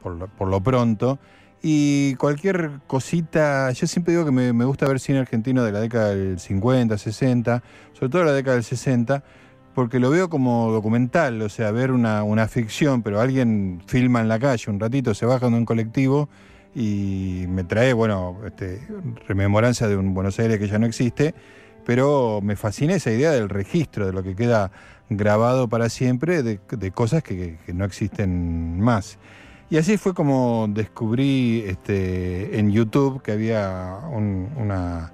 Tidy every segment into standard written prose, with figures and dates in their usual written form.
por lo pronto. Y cualquier cosita, yo siempre digo que me gusta ver cine argentino de la década del 50, 60, sobre todo la década del 60, porque lo veo como documental, o sea, ver una ficción, pero alguien filma en la calle un ratito, se baja de un colectivo y me trae, bueno, rememoranza de un Buenos Aires que ya no existe, pero me fascina esa idea del registro, de lo que queda grabado para siempre, de cosas que no existen más. Y así fue como descubrí en YouTube que había una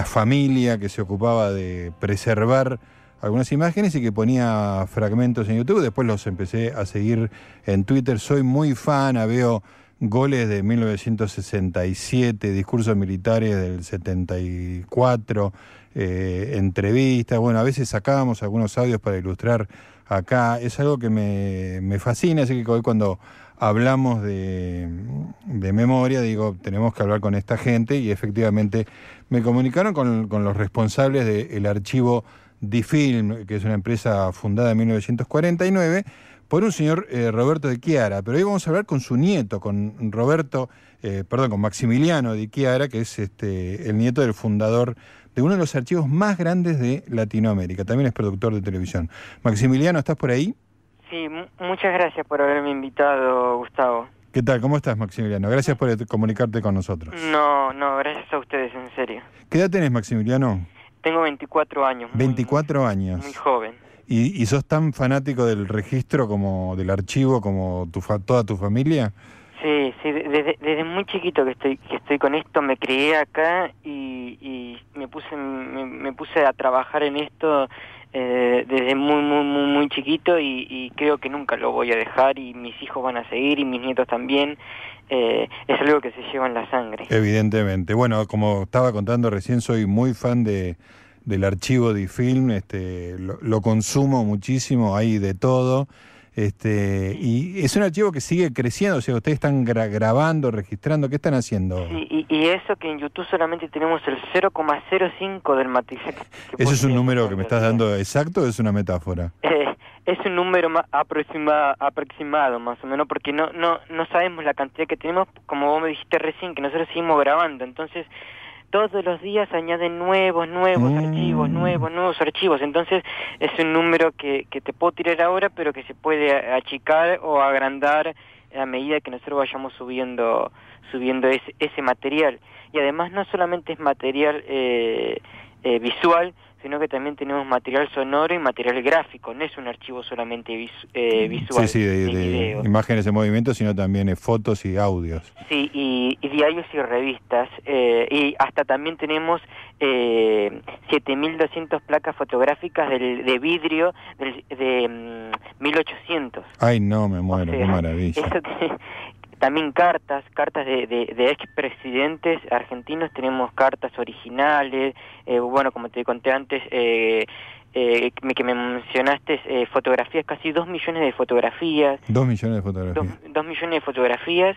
familia que se ocupaba de preservar algunas imágenes y que ponía fragmentos en YouTube. Después los empecé a seguir en Twitter. Soy muy fan, veo goles de 1967, discursos militares del 74, entrevistas. Bueno, a veces sacábamos algunos audios para ilustrar acá. Es algo que me fascina, así que hoy cuando hablamos de memoria, digo, tenemos que hablar con esta gente, y efectivamente me comunicaron con los responsables del archivo Difilm, que es una empresa fundada en 1949 por un señor Roberto de Chiara. Pero hoy vamos a hablar con su nieto, con Maximiliano de Chiara, que es el nieto del fundador de uno de los archivos más grandes de Latinoamérica. También es productor de televisión. Maximiliano, ¿estás por ahí? Sí, muchas gracias por haberme invitado, Gustavo. ¿Qué tal? ¿Cómo estás, Maximiliano? Gracias por comunicarte con nosotros. No, gracias a ustedes, en serio. ¿Qué edad tenés, Maximiliano? Tengo 24 años. 24 años. Muy joven. ¿Y sos tan fanático del registro como del archivo como toda tu familia? Sí, desde muy chiquito que estoy con esto, me crié acá y me puse a trabajar en esto desde muy chiquito, y creo que nunca lo voy a dejar, y mis hijos van a seguir y mis nietos también. Es algo que se lleva en la sangre. Evidentemente. Bueno, como estaba contando recién, soy muy fan del archivo Difilm, lo consumo muchísimo, hay de todo. Y es un archivo que sigue creciendo, o sea, ustedes están grabando, registrando, ¿qué están haciendo? Sí, y eso que en YouTube solamente tenemos el 0,05 del material. ¿Eso es un número que me estás dando exacto o es una metáfora? Es un número aproximado, más o menos, porque no sabemos la cantidad que tenemos, como vos me dijiste recién, que nosotros seguimos grabando. Entonces, todos los días añaden nuevos archivos. Entonces, es un número que te puedo tirar ahora, pero que se puede achicar o agrandar a medida que nosotros vayamos subiendo ese material. Y además no solamente es material visual, sino que también tenemos material sonoro y material gráfico. No es un archivo solamente visual. Sí, de imágenes en movimiento, sino también fotos y audios. Sí, y diarios y revistas. Y hasta también tenemos 7.200 placas fotográficas de vidrio de 1800. Ay, no, me muero, qué maravilla. También cartas de expresidentes argentinos. Tenemos cartas originales, bueno, como te conté antes, que me mencionaste, fotografías, casi 2 millones de fotografías. 2 millones de fotografías. 2 millones de fotografías,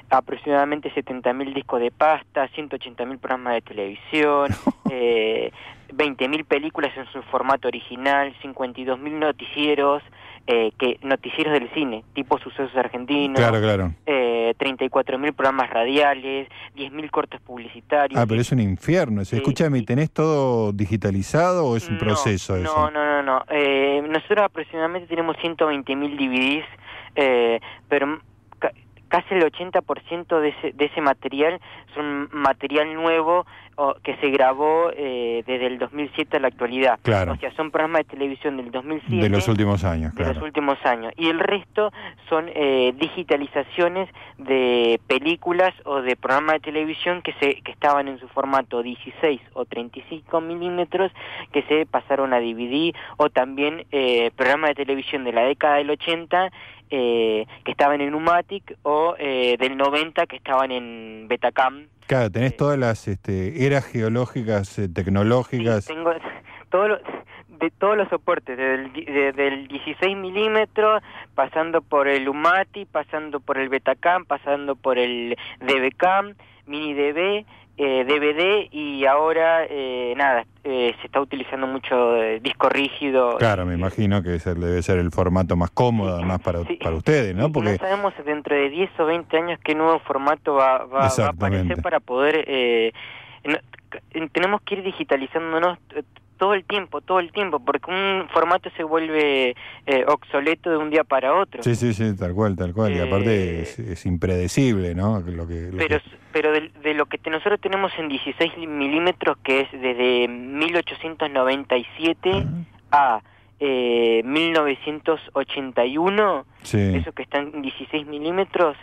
aproximadamente 70.000 discos de pasta, 180.000 programas de televisión, 20.000 películas en su formato original, 52.000 noticieros, noticieros del cine, tipo Sucesos Argentinos. Claro. 34.000 programas radiales, 10.000 cortos publicitarios. Ah, pero es un infierno. Escúchame, ¿tenés todo digitalizado o es un proceso eso? No. Nosotros aproximadamente tenemos 120.000 DVDs, pero casi el 80% de ese material son material nuevo que se grabó desde el 2007 a la actualidad. Claro. O sea, son programas de televisión del 2007. De los últimos años, claro. De los últimos años. Y el resto son digitalizaciones de películas o de programas de televisión que estaban en su formato 16 o 35 milímetros, que se pasaron a DVD, o también programas de televisión de la década del 80, que estaban en Umatic, o del 90 que estaban en Betacam. Claro, tenés todas las eras geológicas, tecnológicas. Sí, tengo de todos los soportes, desde el 16 milímetros, pasando por el Umati, pasando por el Betacam, pasando por el DBCam, mini DV, DVD y ahora se está utilizando mucho disco rígido. Claro, me imagino que debe ser el formato más cómodo, además para ustedes, ¿no? Porque no sabemos dentro de 10 o 20 años qué nuevo formato va a aparecer para poder... tenemos que ir digitalizándonos todo el tiempo, porque un formato se vuelve obsoleto de un día para otro. Sí, tal cual. Y aparte es impredecible, ¿no? Pero de lo que nosotros tenemos en 16 milímetros, que es desde 1897 a 1981, eso que está en 16 milímetros,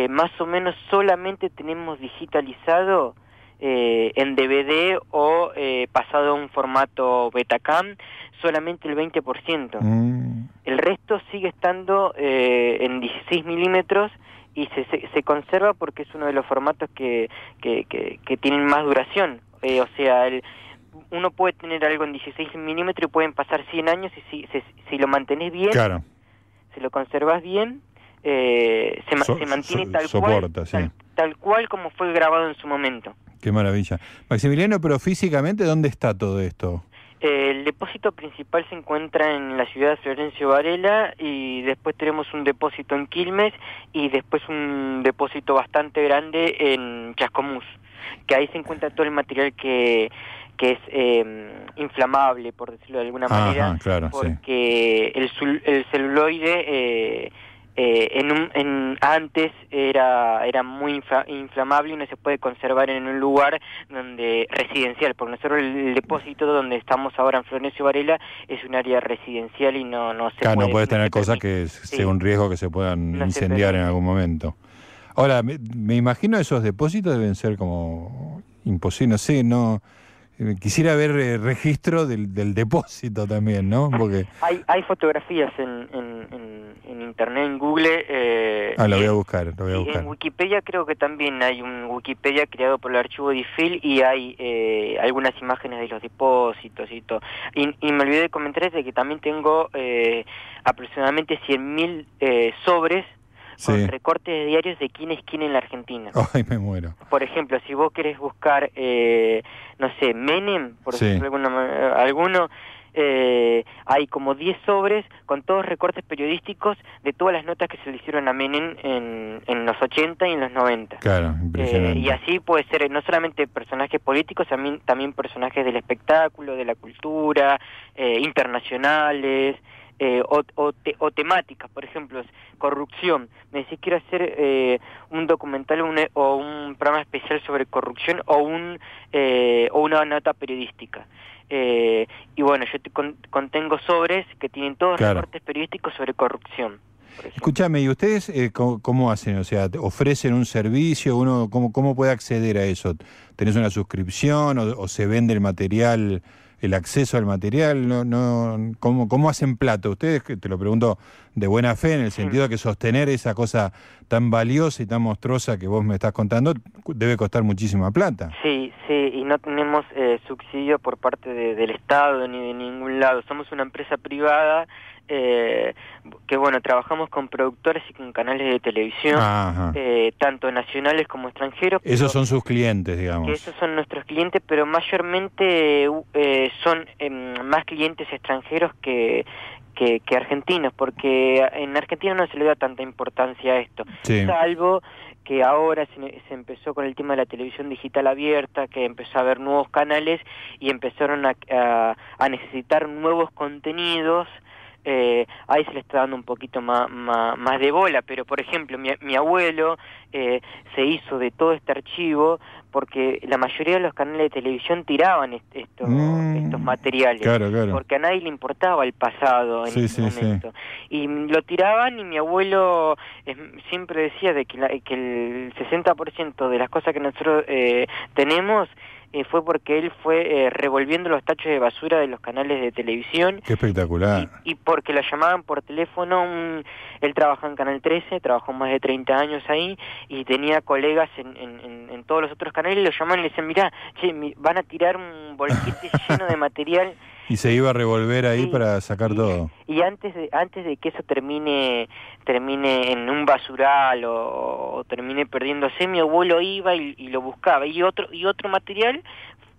más o menos solamente tenemos digitalizado en DVD o pasado a un formato Betacam, solamente el 20%. El resto sigue estando en 16 milímetros y se conserva porque es uno de los formatos que tienen más duración. O sea, uno puede tener algo en 16 milímetros y pueden pasar 100 años y si lo mantenés bien, si lo conservas bien, se mantiene tal cual como fue grabado en su momento. Qué maravilla. Maximiliano, pero físicamente, ¿dónde está todo esto? El depósito principal se encuentra en la ciudad de Florencio Varela y después tenemos un depósito en Quilmes y después un depósito bastante grande en Chascomús, que ahí se encuentra todo el material que es inflamable, por decirlo de alguna manera, porque el celuloide antes era muy inflamable y no se puede conservar en un lugar donde residencial, porque nosotros el depósito donde estamos ahora en Florencio Varela es un área residencial y no se puede. No puedes tener cosas que sea un riesgo que se puedan incendiar en algún momento. Ahora, me imagino esos depósitos deben ser como imposibles, no sé, quisiera ver registro del depósito también, ¿no? Porque hay fotografías en internet, en Google. Lo voy a buscar. En Wikipedia creo que también hay un Wikipedia creado por el archivo DIFIL y hay algunas imágenes de los depósitos y todo. Y me olvidé de comentarles de que también tengo aproximadamente 100.000 sobres con recortes de diarios de quién es quién en la Argentina. Ay, me muero. Por ejemplo, si vos querés buscar, no sé, Menem, por ejemplo, alguno, hay como 10 sobres con todos recortes periodísticos de todas las notas que se le hicieron a Menem en los 80 y en los 90. Claro, impresionante. Y así puede ser no solamente personajes políticos, también personajes del espectáculo, de la cultura, internacionales, o temáticas, por ejemplo, corrupción. Me decís, quiero hacer un documental o un programa especial sobre corrupción o una nota periodística. Y bueno, yo contengo sobres que tienen todos reportes periodísticos sobre corrupción. Escúchame, ¿y ustedes cómo hacen? O sea, ¿ofrecen un servicio? ¿Uno cómo puede acceder a eso? ¿Tenés una suscripción o se vende el material, el acceso al material? ¿Cómo hacen plata? Ustedes, te lo pregunto de buena fe, en el sentido de que sostener esa cosa tan valiosa y tan monstruosa que vos me estás contando debe costar muchísima plata. Sí, y no tenemos subsidio por parte del Estado ni de ningún lado. Somos una empresa privada que bueno, trabajamos con productores y con canales de televisión, tanto nacionales como extranjeros. Esos son sus clientes, digamos. Que esos son nuestros clientes, pero mayormente son más clientes extranjeros que argentinos, porque en Argentina no se le da tanta importancia a esto, salvo que ahora se empezó con el tema de la televisión digital abierta, que empezó a haber nuevos canales y empezaron a necesitar nuevos contenidos. Ahí se le está dando un poquito más de bola, pero por ejemplo mi abuelo se hizo de todo este archivo porque la mayoría de los canales de televisión tiraban estos materiales, porque a nadie le importaba el pasado en ese momento, y lo tiraban, y mi abuelo siempre decía de que el 60% de las cosas que nosotros tenemos fue porque él fue revolviendo los tachos de basura de los canales de televisión. ¡Qué espectacular! Y porque lo llamaban por teléfono. Él trabajó en Canal 13, trabajó más de 30 años ahí, y tenía colegas en todos los otros canales, y lo llamaban y le decían, mirá, van a tirar un bolquete lleno de material. Y se iba a revolver ahí para sacar todo. Y antes de que eso termine en un basural o termine perdiéndose, mi abuelo iba y lo buscaba. Y otro material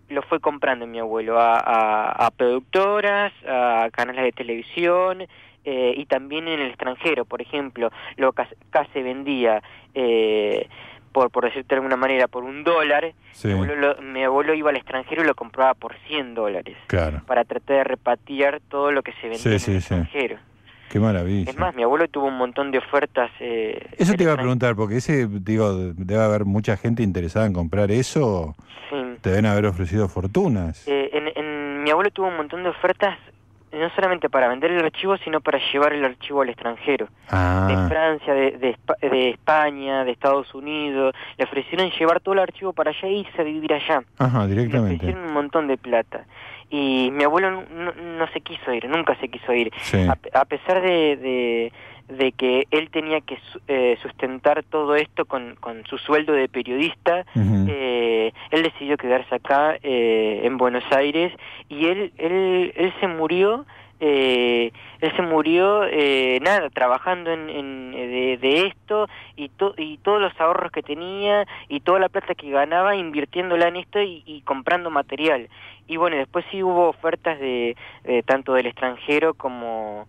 lo fue comprando mi abuelo a productoras, a canales de televisión, y también en el extranjero. Por ejemplo, lo que acá se vendía, por decirte de alguna manera, por $1, Sí. mi abuelo iba al extranjero y lo compraba por $100. Claro. Para tratar de repatriar todo lo que se vendía en el extranjero. Qué maravilla. Es más, mi abuelo tuvo un montón de ofertas. Eso te iba a preguntar, porque debe haber mucha gente interesada en comprar eso. Sí. Te deben haber ofrecido fortunas. Mi abuelo tuvo un montón de ofertas, no solamente para vender el archivo, sino para llevar el archivo al extranjero. De Francia, de España, de Estados Unidos. Le ofrecieron llevar todo el archivo para allá e irse a vivir allá. Ajá, directamente. Le ofrecieron un montón de plata. Y mi abuelo no se quiso ir, nunca se quiso ir. Sí. A pesar de que él tenía que sustentar todo esto con su sueldo de periodista, él decidió quedarse acá en Buenos Aires, y él se murió. Trabajando de esto, y todos los ahorros que tenía y toda la plata que ganaba invirtiéndola en esto y comprando material. Y bueno, después sí hubo ofertas de tanto del extranjero como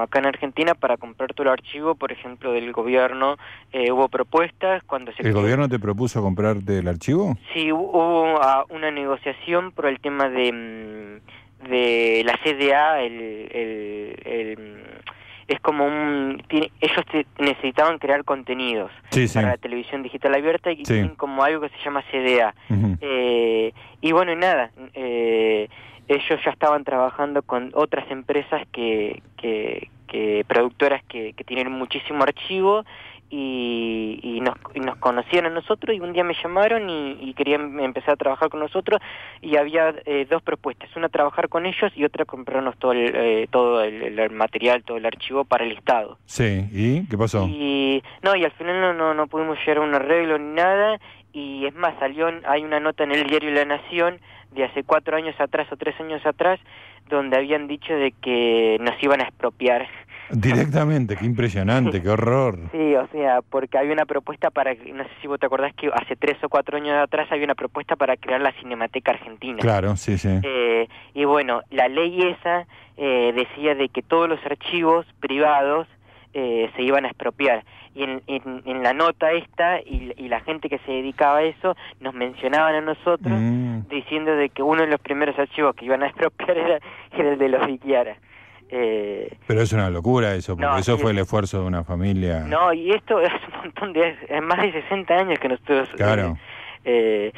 acá en Argentina para comprar todo el archivo, por ejemplo, del gobierno. Hubo propuestas cuando ¿El gobierno te propuso comprarte el archivo? Sí, hubo una negociación por el tema de la CDA. Es como ellos necesitaban crear contenidos para la televisión digital abierta, y tienen como algo que se llama CDA. Y bueno, y nada, ellos ya estaban trabajando con otras empresas que productoras que tienen muchísimo archivo, y nos conocían a nosotros, y un día me llamaron y querían empezar a trabajar con nosotros, y había dos propuestas: una, trabajar con ellos, y otra, comprarnos todo el material, todo el archivo para el Estado. Sí, ¿y qué pasó? Y al final no pudimos llegar a un arreglo ni nada, y es más, hay una nota en el diario La Nación de hace 4 años atrás o 3 años atrás, donde habían dicho de que nos iban a expropiar. Directamente, qué impresionante, qué horror. Sí, o sea, porque había una propuesta no sé si vos te acordás que hace 3 o 4 años atrás había una propuesta para crear la Cinemateca Argentina. Claro, sí. Y bueno, la ley esa decía de que todos los archivos privados se iban a expropiar. Y en la nota esta, y la gente que se dedicaba a eso, nos mencionaban a nosotros, diciendo de que uno de los primeros archivos que iban a expropiar era el de los Viquiara. Pero es una locura eso, porque eso fue el esfuerzo de una familia. No, y esto es un montón es más de 60 años que nosotros... Claro. Se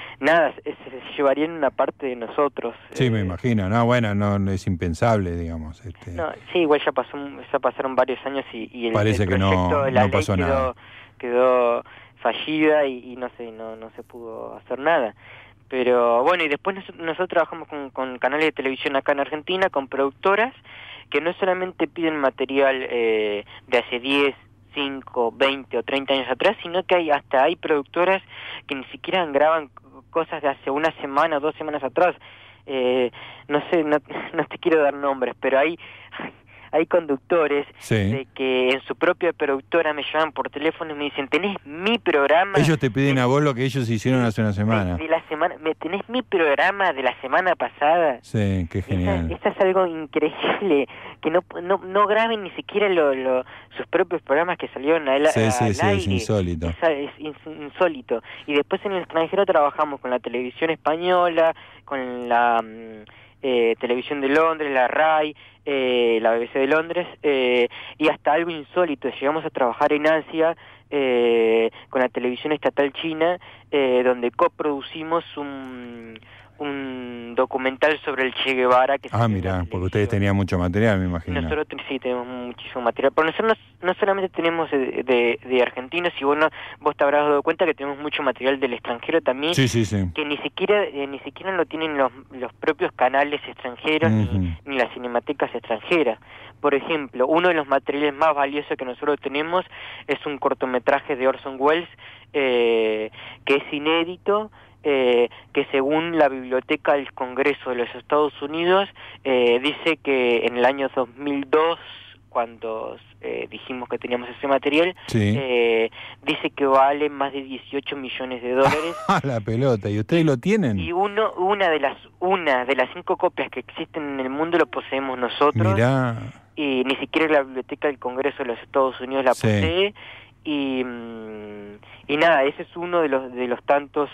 llevarían una parte de nosotros. Sí, me imagino. No, bueno, no es impensable, digamos. No, sí, igual ya pasaron varios años, y el parece el proyecto que de la no pasó ley nada. quedó fallida, y no se pudo hacer nada. Pero bueno, y después nosotros trabajamos con canales de televisión acá en Argentina, con productoras que no solamente piden material de hace 10, 5, 20 o 30 años atrás, sino que hay productoras que ni siquiera graban cosas de hace una semana o 2 semanas atrás. No sé, no te quiero dar nombres, pero hay conductores de que en su propia productora me llaman por teléfono y me dicen: tenés mi programa. Ellos te piden a vos lo que ellos hicieron hace una semana. De la semana, tenés mi programa de la semana pasada. Sí, qué genial. Eso es algo increíble, que no graben ni siquiera sus propios programas que salieron al aire. Es insólito. Es insólito. Y después en el extranjero trabajamos con la televisión española, con la televisión de Londres, la RAI, la BBC de Londres, y hasta algo insólito: llegamos a trabajar en Asia con la televisión estatal china, donde coproducimos un documental sobre el Che Guevara. Mira, porque ustedes tenían mucho material, me imagino. Nosotros sí tenemos muchísimo material, pero nosotros no solamente tenemos de argentinos, y vos te habrás dado cuenta que tenemos mucho material del extranjero también, sí. que ni siquiera lo tienen los propios canales extranjeros, ni las cinematecas extranjeras. Por ejemplo, uno de los materiales más valiosos que nosotros tenemos es un cortometraje de Orson Welles, que es inédito, que según la Biblioteca del Congreso de los Estados Unidos, dice que en el año 2002, cuando dijimos que teníamos ese material, Sí. dice que vale más de 18 millones de dólares. La pelota, ¿y ustedes lo tienen? Y una de las 5 copias que existen en el mundo lo poseemos nosotros. Mirá. Y ni siquiera la Biblioteca del Congreso de los Estados Unidos la posee. Y nada, ese es uno de los tantos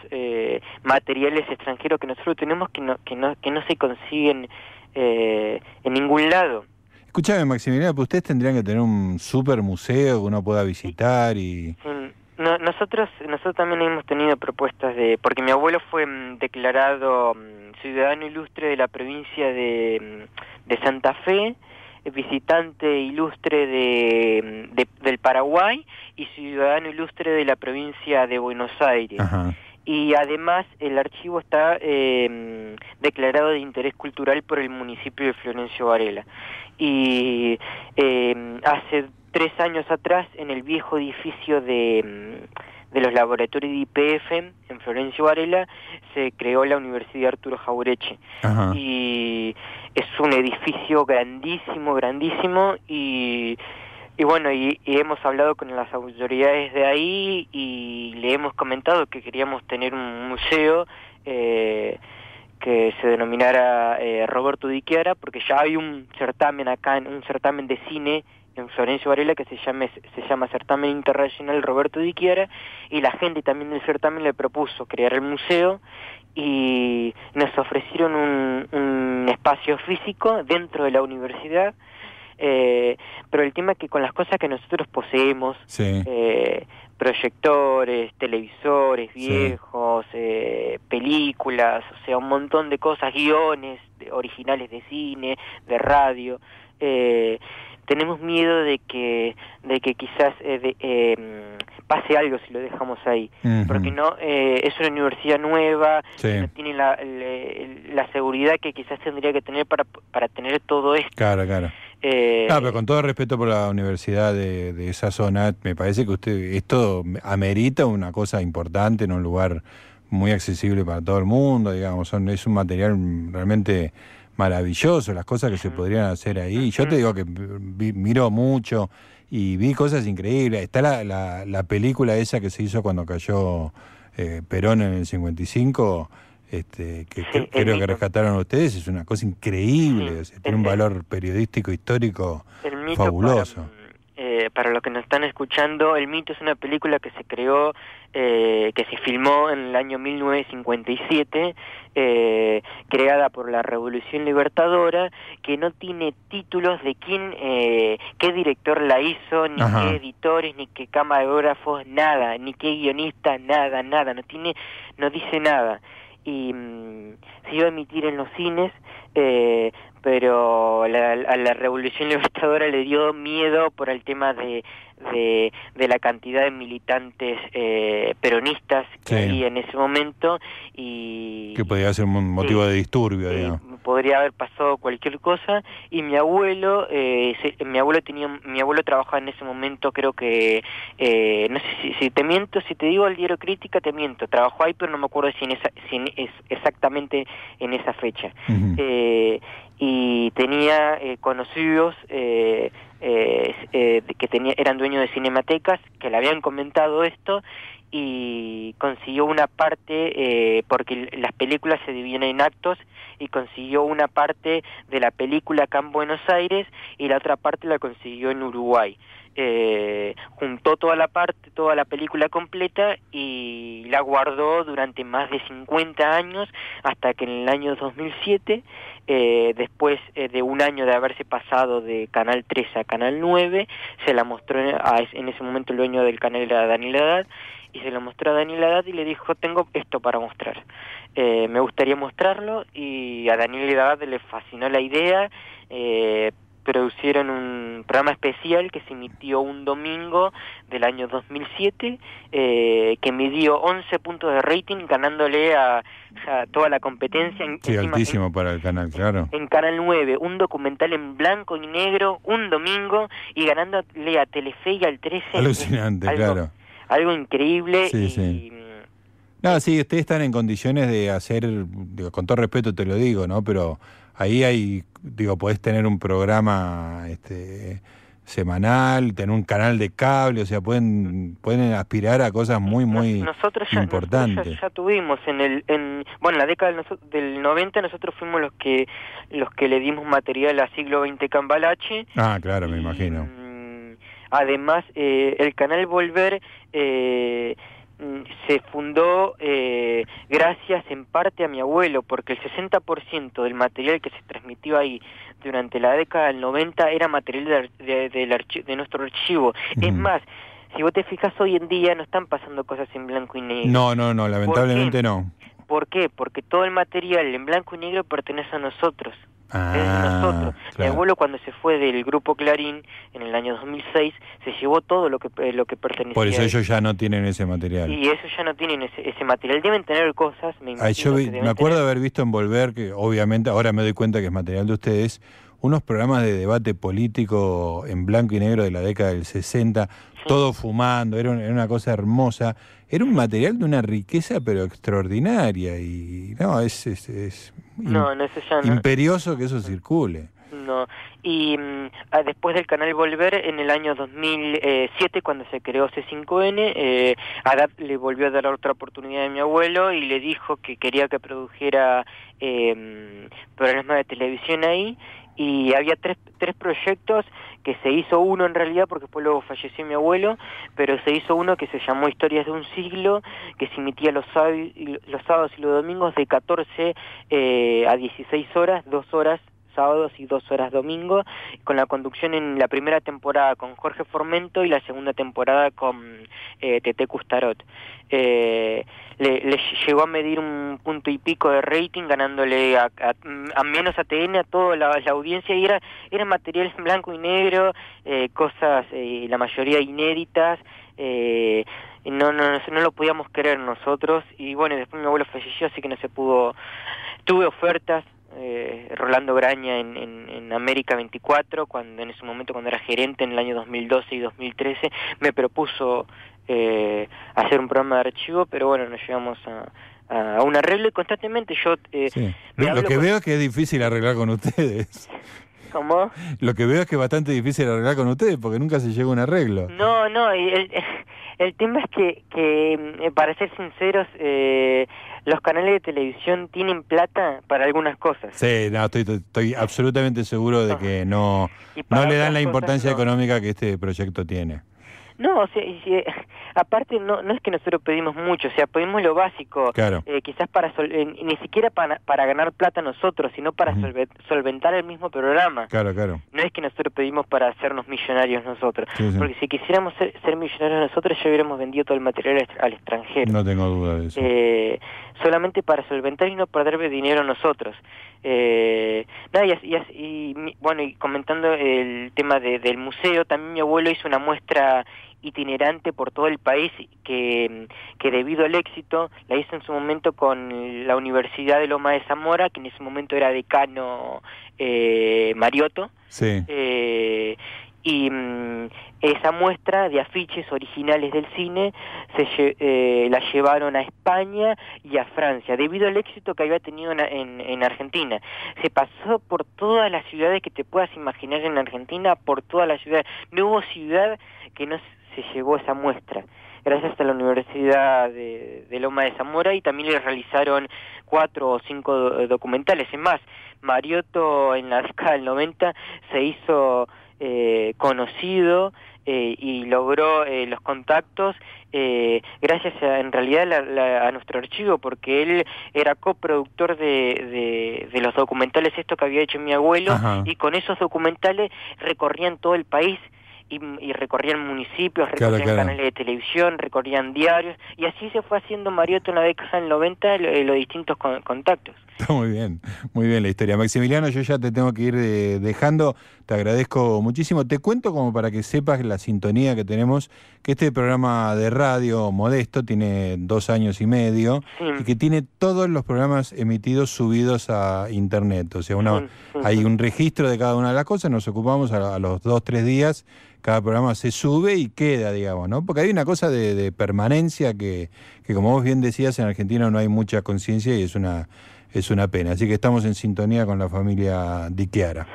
materiales extranjeros que nosotros tenemos que no se consiguen en ningún lado. Escúchame, Maximiliano, pues ustedes tendrían que tener un super museo que uno pueda visitar y... No, nosotros también hemos tenido propuestas porque mi abuelo fue declarado ciudadano ilustre de la provincia de Santa Fe, visitante ilustre del Paraguay y ciudadano ilustre de la provincia de Buenos Aires. Ajá. Y además el archivo está declarado de interés cultural por el municipio de Florencio Varela. Y hace 3 años atrás, en el viejo edificio de los laboratorios de YPF en Florencio Varela, se creó la Universidad Arturo Jauretche. Ajá. Y es un edificio grandísimo, y bueno, y hemos hablado con las autoridades de ahí y le hemos comentado que queríamos tener un museo que se denominara Roberto Di Chiara, porque ya hay un certamen acá, un certamen de cine en Florencio Varela que se llama Certamen Internacional Roberto Di Chiara, y la gente también del certamen le propuso crear el museo y nos ofrecieron un espacio físico dentro de la universidad. Pero el tema es que con las cosas que nosotros poseemos, Sí. Proyectores, televisores viejos, películas, o sea, un montón de cosas, guiones originales de cine, de radio, tenemos miedo de que quizás pase algo si lo dejamos ahí, porque no es una universidad nueva, que no tiene la seguridad que quizás tendría que tener para tener todo esto. Claro. Pero con todo respeto por la universidad de esa zona, me parece que esto amerita una cosa importante en un lugar muy accesible para todo el mundo, digamos, es un material realmente maravilloso, las cosas que se podrían hacer ahí. Yo te digo que miro mucho y vi cosas increíbles. Está la película esa que se hizo cuando cayó Perón en el 55, creo que rescataron ustedes, es una cosa increíble, o sea, tiene un valor periodístico, histórico fabuloso. Para los que nos están escuchando, El Mito es una película que se creó, que se filmó en el año 1957, creada por la Revolución Libertadora, que no tiene títulos de qué director la hizo, ni qué editores, ni qué camarógrafos, nada, ni qué guionista, nada, no dice nada. Y se iba a emitir en los cines, pero a la Revolución Libertadora le dio miedo por el tema de la cantidad de militantes peronistas que había en ese momento, y que podía ser un motivo de disturbio, digamos. Podría haber pasado cualquier cosa. Y mi abuelo trabajaba en ese momento, creo que no sé si te miento, si te digo el diario Crítica te miento, trabajó ahí, pero no me acuerdo si es exactamente en esa fecha. Y tenía conocidos que eran dueños de cinematecas que le habían comentado esto, y consiguió una parte, porque las películas se dividen en actos, y consiguió una parte de la película acá en Buenos Aires y la otra parte la consiguió en Uruguay. Juntó toda la película completa y la guardó durante más de 50 años, hasta que en el año 2007, después de un año de haberse pasado de Canal 13 a Canal 9, se la mostró en ese momento el dueño del canal era Daniel Haddad, y se lo mostró a Daniel Haddad y le dijo: tengo esto para mostrar, me gustaría mostrarlo. Y a Daniel Haddad le fascinó la idea. Producieron un programa especial que se emitió un domingo del año 2007, que midió 11 puntos de rating, ganándole a toda la competencia. Sí, altísimo para el canal, claro. En Canal 9, un documental en blanco y negro, un domingo, y ganándole a Telefe y al 13. Alucinante, claro. Algo increíble. Sí. No, sí, ustedes están en condiciones de hacer, digo, con todo respeto te lo digo, ¿no? Pero ahí hay, digo, podés tener un programa semanal, tener un canal de cable, o sea, pueden aspirar a cosas muy nosotros importantes. ya tuvimos bueno, en la década del 90 nosotros fuimos los que le dimos material a Siglo XX Cambalache. Ah, claro, me imagino. Además, el canal Volver se fundó gracias en parte a mi abuelo, porque el 60% del material que se transmitió ahí durante la década del 90 era material de nuestro archivo. Es más, si vos te fijas, hoy en día no están pasando cosas en blanco y negro. No, lamentablemente no. ¿Por qué? Porque todo el material en blanco y negro pertenece a nosotros. Es de nosotros. Claro. Mi abuelo, cuando se fue del grupo Clarín en el año 2006, se llevó todo lo que pertenecía. Por eso ellos ya no tienen ese material. Y ellos ya no tienen ese material. Deben tener cosas, me imagino. Me acuerdo de haber visto en Volver, que obviamente ahora me doy cuenta que es material de ustedes, unos programas de debate político en blanco y negro de la década del 60, todo fumando, era una cosa hermosa. Era un material de una riqueza pero extraordinaria y no, eso ya imperioso que eso circule. No, y después del canal Volver, en el año 2007, cuando se creó C5N, Adap le volvió a dar otra oportunidad a mi abuelo y le dijo que quería que produjera programas de televisión ahí, y había tres proyectos, que se hizo uno en realidad porque después luego falleció mi abuelo, pero se hizo uno que se llamó Historias de un Siglo, que se emitía los sábados y los domingos de 14 a 16 horas, 2 horas sábados y 2 horas domingo, con la conducción en la primera temporada con Jorge Formento y la segunda temporada con Tete Custarot. Le llegó a medir 1 punto y pico de rating, ganándole a menos ATN, a toda la audiencia, y era material en blanco y negro, cosas, la mayoría inéditas. No lo podíamos creer nosotros, y bueno, después mi abuelo falleció, así que no se pudo. Tuve ofertas, Rolando Graña en América 24, en ese momento, cuando era gerente en el año 2012 y 2013, me propuso hacer un programa de archivo, pero bueno, nos llegamos a un arreglo, y constantemente yo... Lo que veo es que es difícil arreglar con ustedes. ¿Cómo? Lo que veo es que es bastante difícil arreglar con ustedes, porque nunca se llega a un arreglo. No, el tema es que para ser sinceros, los canales de televisión tienen plata para algunas cosas. Sí, no, estoy absolutamente seguro de que no le dan la importancia económica que este proyecto tiene. No, o sea, aparte no es que nosotros pedimos mucho, o sea, pedimos lo básico, claro. Quizás ni siquiera para ganar plata nosotros, sino para solventar el mismo programa. Claro. No es que nosotros pedimos para hacernos millonarios nosotros, sí. Porque si quisiéramos ser millonarios nosotros, ya hubiéramos vendido todo el material al extranjero. No tengo duda de eso. Solamente para solventar y no perder dinero nosotros. Bueno, y comentando el tema del museo, también mi abuelo hizo una muestra itinerante por todo el país que debido al éxito la hizo en su momento con la Universidad de Loma de Zamora, que en ese momento era decano Mariotto. Sí. Y esa muestra de afiches originales del cine la llevaron a España y a Francia, debido al éxito que había tenido en Argentina. Se pasó por todas las ciudades que te puedas imaginar en Argentina, por todas las ciudades. No hubo ciudad que no se llevó esa muestra, gracias a la Universidad de Loma de Zamora, y también le realizaron 4 o 5 documentales. Es más, Mariotto en la década del 90 se hizo conocido y logró los contactos gracias en realidad a nuestro archivo, porque él era coproductor de los documentales estos que había hecho mi abuelo. Ajá. Y con esos documentales recorrían todo el país y recorrían municipios, recorrían canales de televisión, recorrían diarios, y así se fue haciendo Mariotto en la década del 90 los distintos contactos. Está muy bien la historia. Maximiliano, yo ya te tengo que ir dejando, te agradezco muchísimo. Te cuento, como para que sepas la sintonía que tenemos, que este programa de radio modesto tiene 2 años y medio, y que tiene todos los programas emitidos subidos a internet. O sea, hay un registro de cada una de las cosas, nos ocupamos a los 2-3 días cada programa se sube y queda, digamos, ¿no? Porque hay una cosa de permanencia que como vos bien decías, en Argentina no hay mucha conciencia y es una pena. Así que estamos en sintonía con la familia Di Chiara.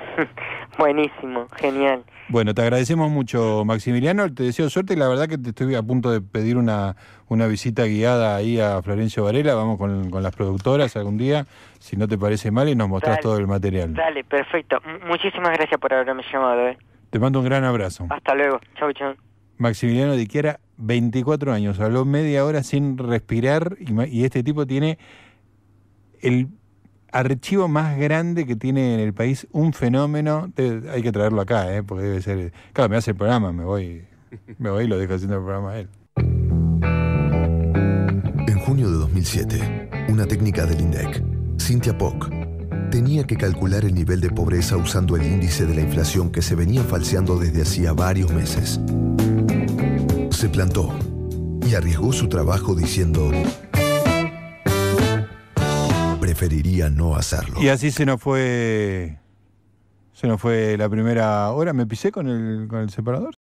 Buenísimo, genial. Bueno, te agradecemos mucho, Maximiliano, te deseo suerte y la verdad que te estoy a punto de pedir una visita guiada ahí a Florencio Varela, vamos con las productoras algún día, si no te parece mal, y nos mostrás todo el material. Dale, perfecto. Muchísimas gracias por haberme llamado. Te mando un gran abrazo. Hasta luego. Chau, chau. Maximiliano Di Chiara, 24 años, habló media hora sin respirar y este tipo tiene el archivo más grande que tiene en el país, un fenómeno. Hay que traerlo acá, porque debe ser. Claro, me hace el programa, me voy y lo dejo haciendo el programa a él. En junio de 2007, una técnica del INDEC, Cynthia Poc, tenía que calcular el nivel de pobreza usando el índice de la inflación que se venía falseando desde hacía varios meses. Se plantó y arriesgó su trabajo diciendo: preferiría no hacerlo. Y así se nos fue la primera hora. ¿Me pisé con el separador?